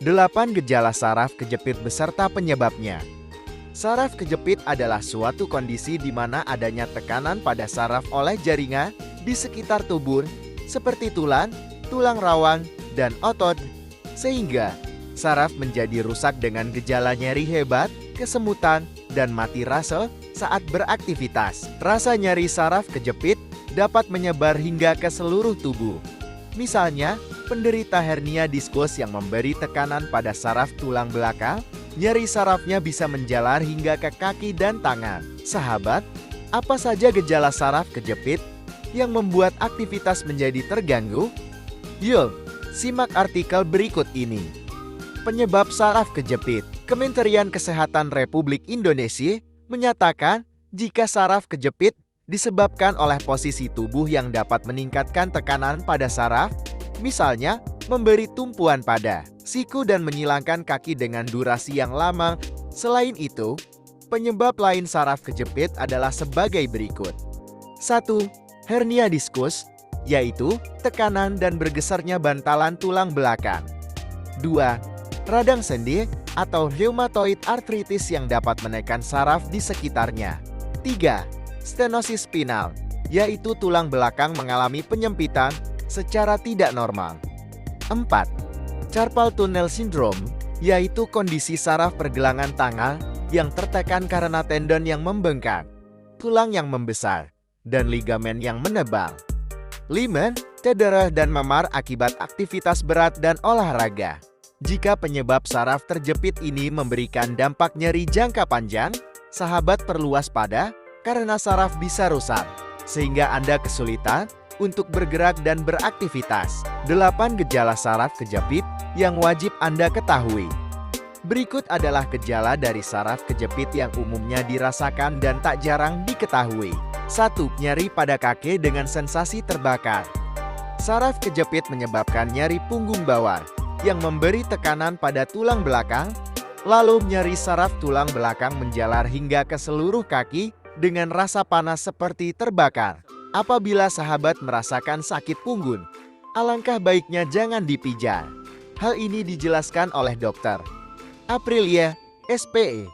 8 gejala saraf kejepit beserta penyebabnya. Saraf kejepit adalah suatu kondisi di mana adanya tekanan pada saraf oleh jaringan di sekitar tubuh, seperti tulang, tulang rawan, dan otot, sehingga saraf menjadi rusak dengan gejala nyeri hebat, kesemutan, dan mati rasa saat beraktivitas. Rasa nyeri saraf kejepit dapat menyebar hingga ke seluruh tubuh. Misalnya, penderita hernia diskus yang memberi tekanan pada saraf tulang belakang, nyeri sarafnya bisa menjalar hingga ke kaki dan tangan. Sahabat, apa saja gejala saraf kejepit yang membuat aktivitas menjadi terganggu? Yuk, simak artikel berikut ini. Penyebab saraf kejepit. Kementerian Kesehatan Republik Indonesia menyatakan jika saraf kejepit disebabkan oleh posisi tubuh yang dapat meningkatkan tekanan pada saraf, misalnya memberi tumpuan pada siku dan menyilangkan kaki dengan durasi yang lama. Selain itu, penyebab lain saraf kejepit adalah sebagai berikut. 1. Hernia diskus, yaitu tekanan dan bergesernya bantalan tulang belakang. 2. Radang sendi atau rheumatoid arthritis yang dapat menekan saraf di sekitarnya. 3. Stenosis spinal, yaitu tulang belakang mengalami penyempitan secara tidak normal. 4. Carpal tunnel syndrome, yaitu kondisi saraf pergelangan tangan yang tertekan karena tendon yang membengkak, tulang yang membesar, dan ligamen yang menebal. 5. Cedera dan memar akibat aktivitas berat dan olahraga. Jika penyebab saraf terjepit ini memberikan dampak nyeri jangka panjang, sahabat perlu waspada karena saraf bisa rusak, sehingga Anda kesulitan untuk bergerak dan beraktivitas. 8 gejala saraf kejepit yang wajib Anda ketahui. Berikut adalah gejala dari saraf kejepit yang umumnya dirasakan dan tak jarang diketahui. 1. Nyeri pada kaki dengan sensasi terbakar. Saraf kejepit menyebabkan nyeri punggung bawah yang memberi tekanan pada tulang belakang, lalu nyeri saraf tulang belakang menjalar hingga ke seluruh kaki dengan rasa panas seperti terbakar. Apabila sahabat merasakan sakit punggung, alangkah baiknya jangan dipijat. Hal ini dijelaskan oleh Dr. Aprilia, SPE,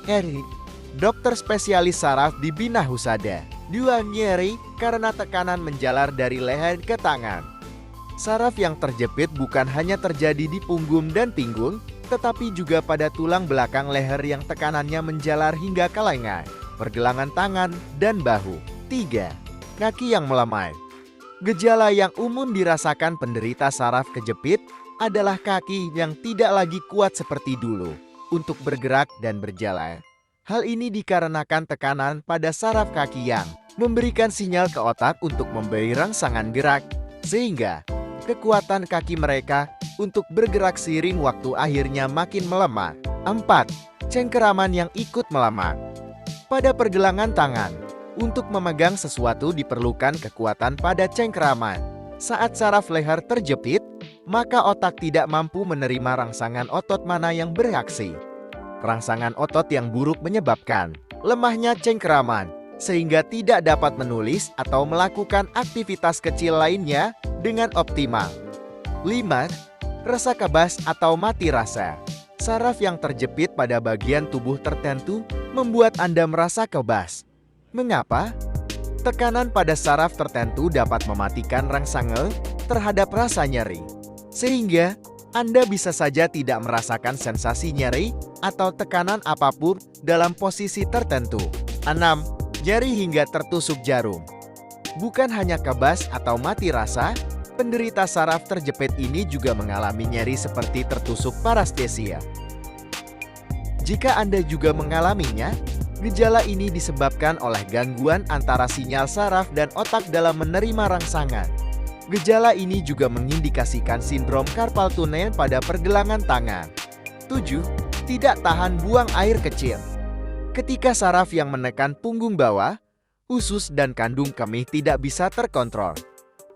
Eri, dokter spesialis saraf di Bina Husada. 2. Nyeri karena tekanan menjalar dari leher ke tangan. Saraf yang terjepit bukan hanya terjadi di punggung dan pinggul, tetapi juga pada tulang belakang leher yang tekanannya menjalar hingga ke lengan, pergelangan tangan, dan bahu. 3. Kaki yang melemah. Gejala yang umum dirasakan penderita saraf kejepit adalah kaki yang tidak lagi kuat seperti dulu untuk bergerak dan berjalan. Hal ini dikarenakan tekanan pada saraf kaki yang memberikan sinyal ke otak untuk memberi rangsangan gerak, sehingga kekuatan kaki mereka untuk bergerak seiring waktu akhirnya makin melemah. 4. Cengkeraman yang ikut melemah. Pada pergelangan tangan, untuk memegang sesuatu diperlukan kekuatan pada cengkeraman. Saat saraf leher terjepit, maka otak tidak mampu menerima rangsangan otot mana yang bereaksi. Rangsangan otot yang buruk menyebabkan lemahnya cengkeraman, sehingga tidak dapat menulis atau melakukan aktivitas kecil lainnya dengan optimal. 5. Rasa kebas atau mati rasa. Saraf yang terjepit pada bagian tubuh tertentu membuat Anda merasa kebas. Mengapa? Tekanan pada saraf tertentu dapat mematikan rangsangan terhadap rasa nyeri, sehingga Anda bisa saja tidak merasakan sensasi nyeri atau tekanan apapun dalam posisi tertentu. 6. Nyeri hingga tertusuk jarum. Bukan hanya kebas atau mati rasa, penderita saraf terjepit ini juga mengalami nyeri seperti tertusuk parestesia. Jika Anda juga mengalaminya, gejala ini disebabkan oleh gangguan antara sinyal saraf dan otak dalam menerima rangsangan. Gejala ini juga mengindikasikan sindrom carpal tunnel pada pergelangan tangan. 7. Tidak tahan buang air kecil. Ketika saraf yang menekan punggung bawah, usus dan kandung kemih tidak bisa terkontrol.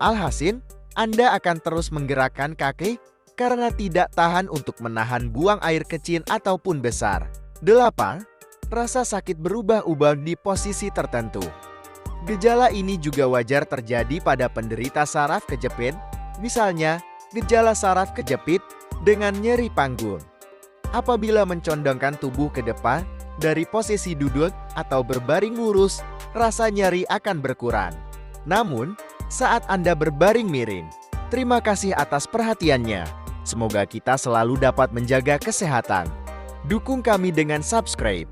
Alhasil, Anda akan terus menggerakkan kaki karena tidak tahan untuk menahan buang air kecil ataupun besar. 8. Rasa sakit berubah-ubah di posisi tertentu. Gejala ini juga wajar terjadi pada penderita saraf kejepit. Misalnya, gejala saraf kejepit dengan nyeri panggung. Apabila mencondongkan tubuh ke depan dari posisi duduk atau berbaring lurus, rasa nyeri akan berkurang. Namun, saat Anda berbaring miring, terima kasih atas perhatiannya. Semoga kita selalu dapat menjaga kesehatan. Dukung kami dengan subscribe,